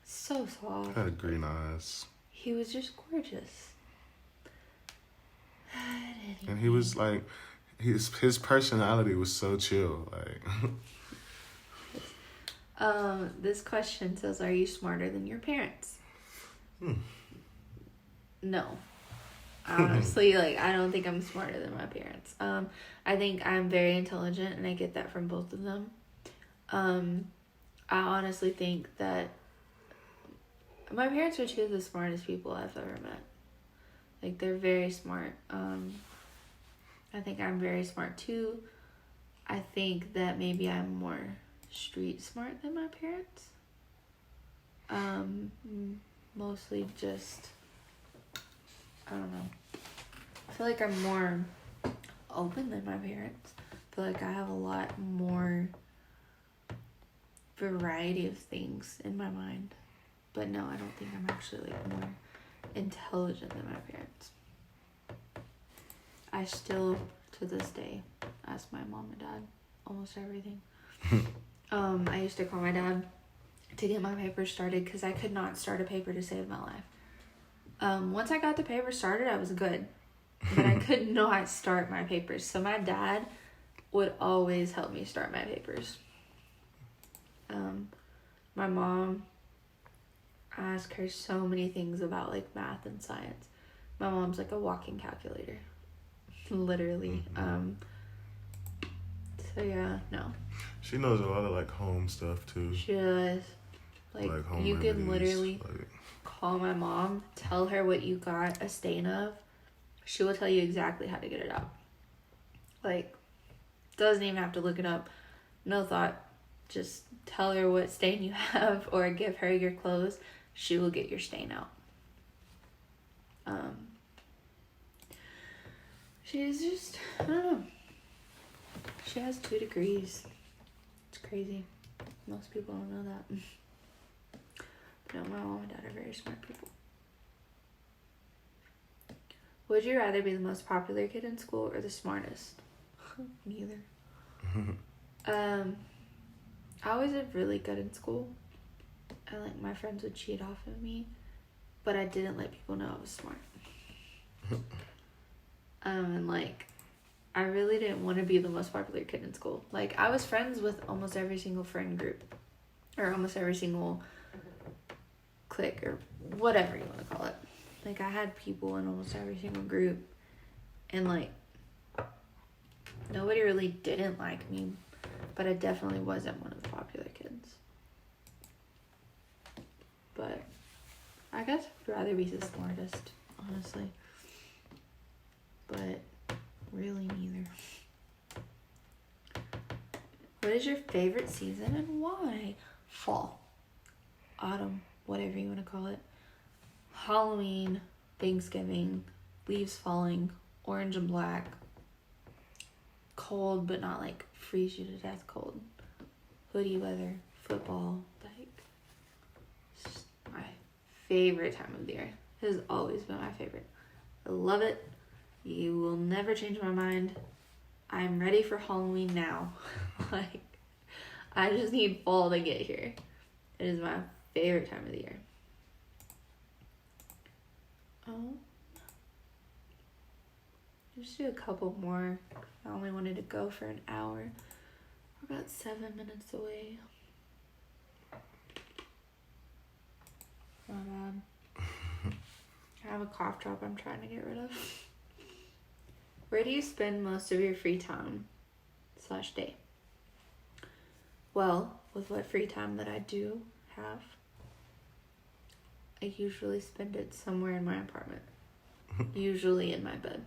Speaker 1: so soft.
Speaker 2: Had green eyes.
Speaker 1: He was just gorgeous.
Speaker 2: And he was, like... His personality was so chill. Like...
Speaker 1: This question says, are you smarter than your parents? No. Honestly, like, I don't think I'm smarter than my parents. I think I'm very intelligent, and I get that from both of them. I honestly think that my parents are two of the smartest people I've ever met. Like, they're very smart. I think I'm very smart too. I think that maybe I'm more street smart than my parents. Mostly just, I don't know. I feel like I'm more open than my parents. I feel like I have a lot more variety of things in my mind. But no, I don't think I'm actually like more intelligent than my parents. I still, to this day, ask my mom and dad almost everything. I used to call my dad to get my paper started because I could not start a paper to save my life. Once I got the paper started, I was good. But I could not start my papers. So my dad would always help me start my papers. My mom, I ask her so many things about like math and science. My mom's like a walking calculator. Literally. So yeah, no.
Speaker 2: She knows a lot of like home stuff too.
Speaker 1: She does. Like
Speaker 2: home
Speaker 1: you
Speaker 2: remedies,
Speaker 1: can literally
Speaker 2: like...
Speaker 1: call my mom, tell her what you got a stain of. She will tell you exactly how to get it out. Like, doesn't even have to look it up. No thought. Just tell her what stain you have or give her your clothes. She will get your stain out. She's just, I don't know. She has 2 degrees. It's crazy. Most people don't know that. But no, my mom and dad are very smart people. Would you rather be the most popular kid in school or the smartest? Neither. I always did really good in school. And like my friends would cheat off of me. But I didn't let people know I was smart. And like I really didn't want to be the most popular kid in school. Like I was friends with almost every single friend group. Or almost every single clique or whatever you want to call it. Like I had people in almost every single group. And like nobody really didn't like me. But I definitely wasn't one of the popular kids. But I guess I'd rather be the smartest, honestly. But really neither. What is your favorite season and why? Fall, autumn, whatever you want to call it. Halloween, Thanksgiving, leaves falling, orange and black. Cold, but not like freeze you to death cold. Hoodie weather, football, like it's just my favorite time of the year. It has always been my favorite. I love it. You will never change my mind. I'm ready for Halloween now. Like, I just need fall to get here. It is my favorite time of the year. Just do a couple more. I only wanted to go for an hour. We're about 7 minutes away. Not bad. I have a cough drop I'm trying to get rid of. Where do you spend most of your free time / day? Well, with what free time that I do have, I usually spend it somewhere in my apartment. Usually in my bed.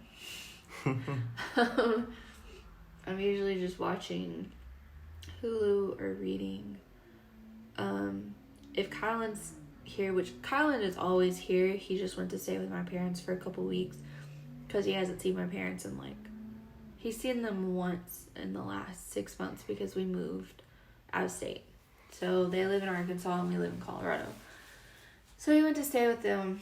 Speaker 1: I'm usually just watching Hulu or reading. If Kylan's here, which Kylan is always here, he just went to stay with my parents for a couple weeks because he hasn't seen my parents in like, he's seen them once in the last 6 months because we moved out of state. So they live in Arkansas and we live in Colorado. So he went to stay with them.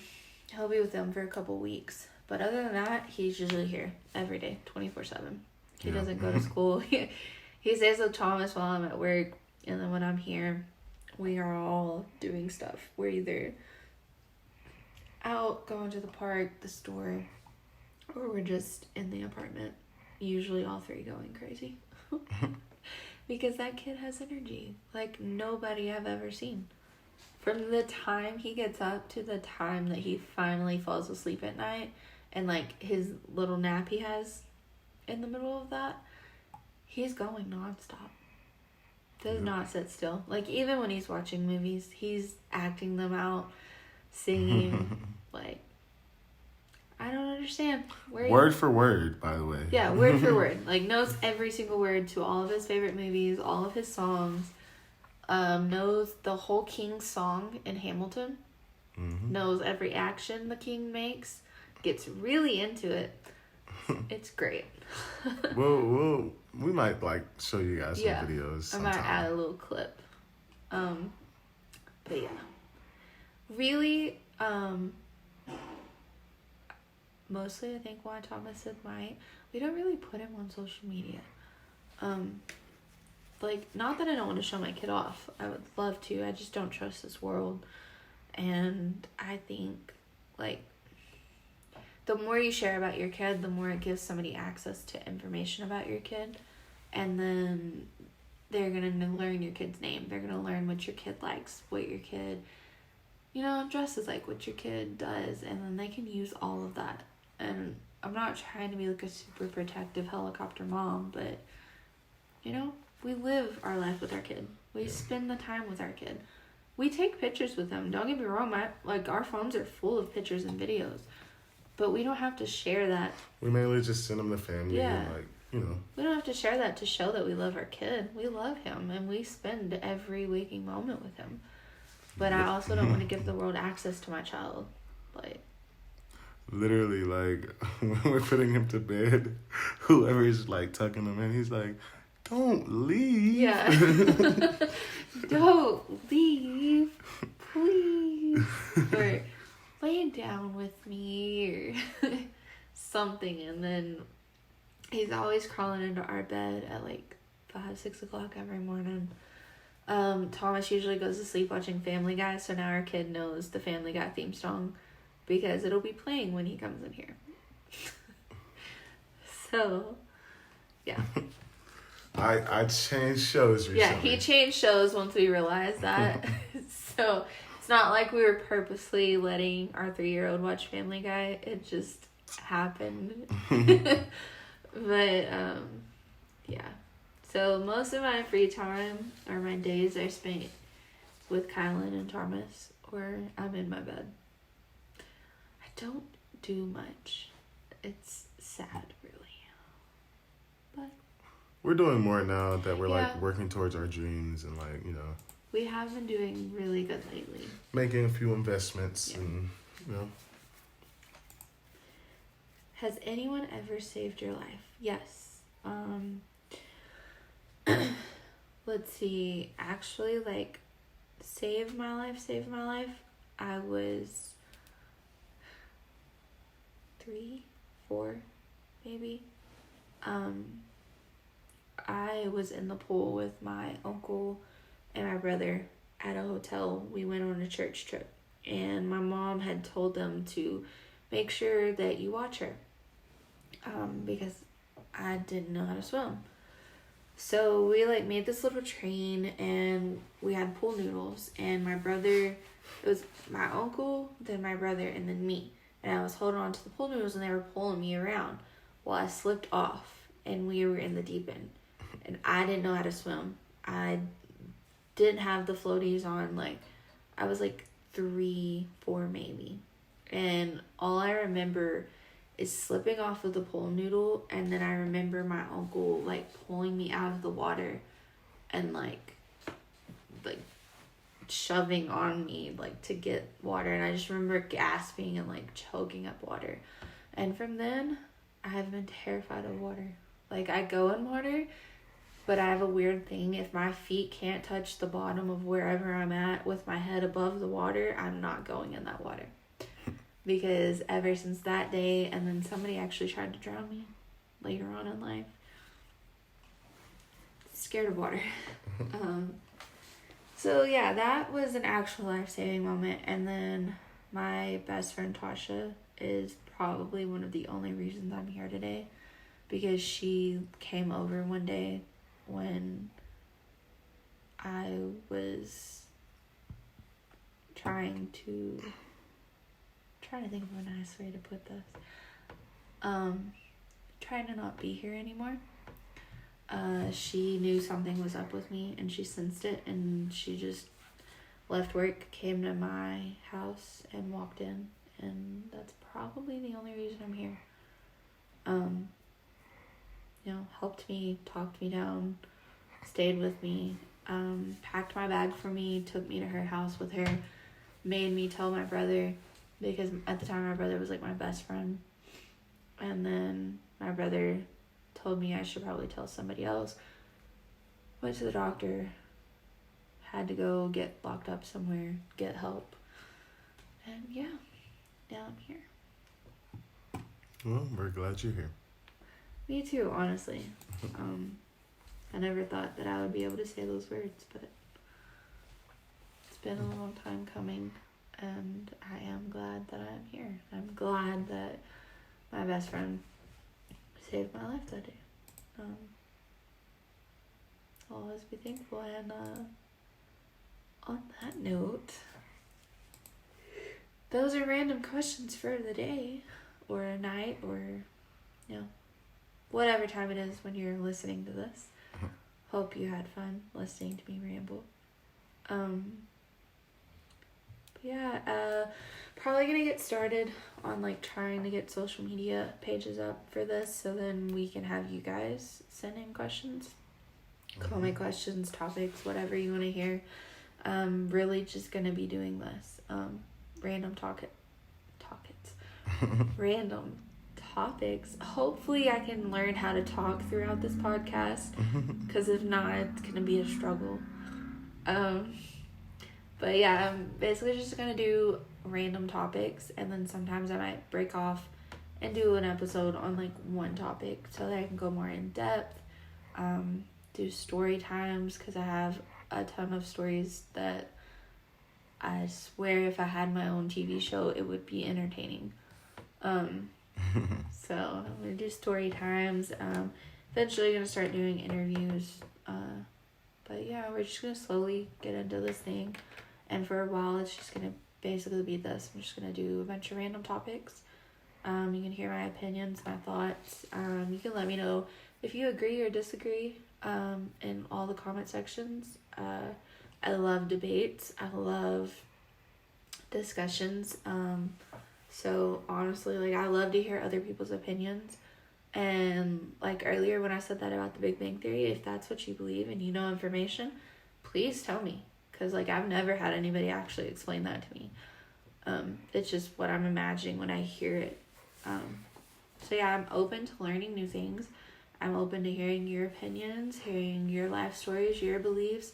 Speaker 1: He'll be with them for a couple weeks. But other than that, he's usually here every day, 24/7. He doesn't go to school. He stays with Thomas while I'm at work. And then when I'm here, we are all doing stuff. We're either out, going to the park, the store, or we're just in the apartment. Usually all 3 going crazy. Because that kid has energy like nobody I've ever seen. From the time he gets up to the time that he finally falls asleep at night and like his little nap he has in the middle of that, he's going nonstop. Does not sit still. Like even when he's watching movies, he's acting them out, singing. Like I don't understand.
Speaker 2: Word for word, by the way.
Speaker 1: Yeah, word for word. Like, knows every single word to all of his favorite movies, all of his songs. Knows the whole King song in Hamilton.
Speaker 2: Mm-hmm.
Speaker 1: Knows every action the King makes. Gets really into it. It's great.
Speaker 2: We might like show you guys some videos sometime.
Speaker 1: I might add a little clip. But yeah. Really, mostly I think why Thomas said might, we don't really put him on social media. Like, not that I don't want to show my kid off. I would love to. I just don't trust this world. And I think, like, the more you share about your kid, the more it gives somebody access to information about your kid. And then they're going to learn your kid's name. They're going to learn what your kid likes, what your kid, dresses like, what your kid does. And then they can use all of that. And I'm not trying to be like a super protective helicopter mom, but, we live our life with our kid. We spend the time with our kid. We take pictures with them. Don't get me wrong. Our phones are full of pictures and videos. But we don't have to share that.
Speaker 2: We mainly just send them to family.
Speaker 1: Yeah.
Speaker 2: And
Speaker 1: We don't have to share that to show that we love our kid. We love him. And we spend every waking moment with him. But I also don't want to give the world access to my child.
Speaker 2: Literally, when we're putting him to bed, whoever's, tucking him in, he's like, don't leave.
Speaker 1: Yeah. Don't leave. Please. Or lay down with me or something. And then he's always crawling into our bed at 5, 6 o'clock every morning. Thomas usually goes to sleep watching Family Guy, so now our kid knows the Family Guy theme song because it'll be playing when he comes in here. So, yeah.
Speaker 2: I changed shows recently.
Speaker 1: Yeah, he changed shows once we realized that. So, it's not like we were purposely letting our 3-year-old watch Family Guy. It just happened. But, yeah. So, most of my free time or my days are spent with Kylan and Thomas, or I'm in my bed. I don't do much. It's sad, really. But
Speaker 2: we're doing more now that we're working towards our dreams and
Speaker 1: we have been doing really good lately.
Speaker 2: Making a few investments and
Speaker 1: Has anyone ever saved your life? Yes. Let's see. Actually, save my life. I was 3, 4, maybe. I was in the pool with my uncle and my brother at a hotel. We went on a church trip, and my mom had told them to make sure that you watch her, because I didn't know how to swim. So we made this little train, and we had pool noodles, and it was my uncle, then my brother, and then me. And I was holding on to the pool noodles, and they were pulling me around. Well, I slipped off, and we were in the deep end. And I didn't know how to swim. I didn't have the floaties on. I was 3, 4 maybe. And all I remember is slipping off of the pool noodle, and then I remember my uncle pulling me out of the water and shoving on me to get water, and I just remember gasping and choking up water. And from then I've been terrified of water. I go in water, but I have a weird thing. If my feet can't touch the bottom of wherever I'm at with my head above the water, I'm not going in that water. Because ever since that day, and then somebody actually tried to drown me later on in life. Scared of water. So yeah, that was an actual life-saving moment. And then my best friend Tasha is probably one of the only reasons I'm here today. Because she came over one day when I was trying to think of a nice way to put this. Trying to not be here anymore. She knew something was up with me, and she sensed it, and she just left work, came to my house, and walked in and that's probably the only reason I'm here. Helped me, talked me down, stayed with me, packed my bag for me, took me to her house with her, made me tell my brother, because at the time my brother was like my best friend, and then my brother told me I should probably tell somebody else. Went to the doctor, had to go get locked up somewhere, get help, and now I'm here.
Speaker 2: Well, we're glad you're here.
Speaker 1: Me too, honestly. I never thought that I would be able to say those words, but it's been a long time coming, and I am glad that I'm here. I'm glad that my best friend saved my life that day. I'll always be thankful, and on that note, those are random questions for the day, or a night, or, whatever time it is when you're listening to this. Hope you had fun listening to me ramble. Probably gonna get started on trying to get social media pages up for this, so then we can have you guys send in questions, comment questions, topics, whatever you want to hear. Really just gonna be doing this random random topics. Hopefully I can learn how to talk throughout this podcast, because if not, it's gonna be a struggle. But yeah, I'm basically just gonna do random topics, and then sometimes I might break off and do an episode on one topic so that I can go more in depth. Do story times, because I have a ton of stories that I swear if I had my own TV show it would be entertaining. So I'm gonna do story times. Eventually gonna start doing interviews. But yeah, we're just gonna slowly get into this thing, and for a while it's just gonna basically be this. I'm just gonna do a bunch of random topics. You can hear my opinions, my thoughts. You can let me know if you agree or disagree in all the comment sections. I love debates. I love discussions. So honestly, I love to hear other people's opinions. And earlier when I said that about the Big Bang Theory, if that's what you believe and you know information, please tell me. Because I've never had anybody actually explain that to me. It's just what I'm imagining when I hear it. So yeah, I'm open to learning new things. I'm open to hearing your opinions, hearing your life stories, your beliefs.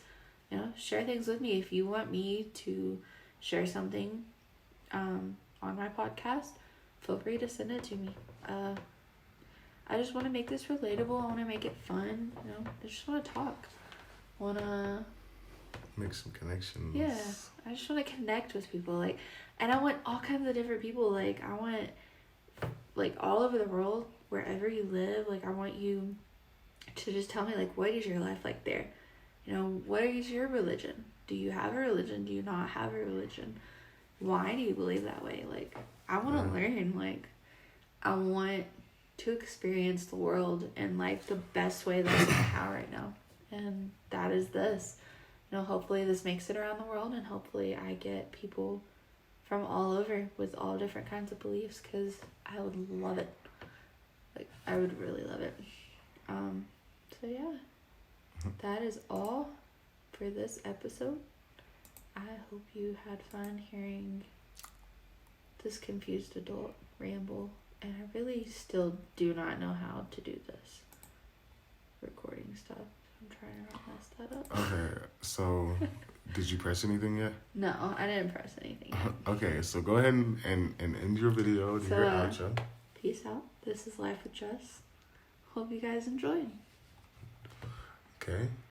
Speaker 1: Share things with me. If you want me to share something on my podcast, feel free to send it to me. I just want to make this relatable. I want to make it fun. I just want to talk. Want to
Speaker 2: make some connections.
Speaker 1: Yeah, I just want to connect with people. And I want all kinds of different people. I want all over the world, wherever you live. I want you to just tell me what is your life like there. What is your religion? Do you have a religion? Do you not have a religion? Why do you believe that way? I want to learn. I want to experience the world in the best way that I know how right now. And that is this. Hopefully this makes it around the world, and hopefully I get people from all over with all different kinds of beliefs, because I would love it. I would really love it. So yeah. That is all for this episode. I hope you had fun hearing this confused adult ramble, and I really still do not know how to do this recording stuff. I'm trying to not mess that up.
Speaker 2: Okay, so did you press anything yet?
Speaker 1: No, I didn't press anything yet.
Speaker 2: Okay, so go ahead and end your video, do your outro.
Speaker 1: Peace out. This is Life with Jess. Hope you guys enjoyed.
Speaker 2: Okay.